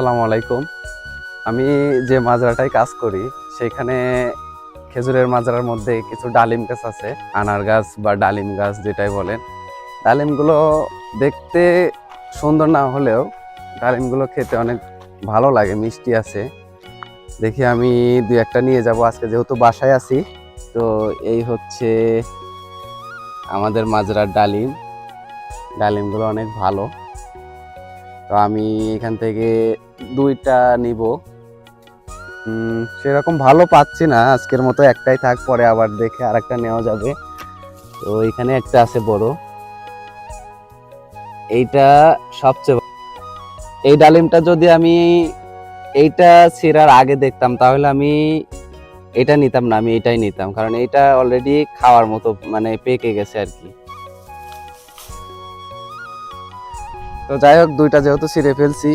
আসসালামু আলাইকুম। আমি যে মাজরাটায় কাজ করি সেখানে খেজুরের মাজরার মধ্যে কিছু ডালিম গাছ আছে, আনার গাছ বা ডালিম গাছ যেটাই বলেন। ডালিমগুলো দেখতে সুন্দর না হলেও ডালিমগুলো খেতে অনেক ভালো লাগে, মিষ্টি আছে। দেখি আমি দুই একটা নিয়ে যাব আজকে, যেহেতু বাসায় আছি। তো এই হচ্ছে আমাদের মাজরার ডালিমগুলো অনেক ভালো। তো আমি এখান থেকে দুইটা নিব। সেরকম ভালো পাচ্ছি না, আজকের মতো একটাই থাক, পরে আবার দেখে আরেকটা নেওয়া যাবে। তো এখানে একটা আছে বড়, এইটা সবচেয়ে এই ডালিমটা যদি আমি এইটা ছিঁড়ার আগে দেখতাম তাহলে আমি এটা নিতাম না, আমি এটাই নিতাম, কারণ এইটা অলরেডি খাওয়ার মতো মানে পেকে গেছে আর কি। তো যাই হোক, দুইটা যেহেতু ছিঁড়ে ফেলছি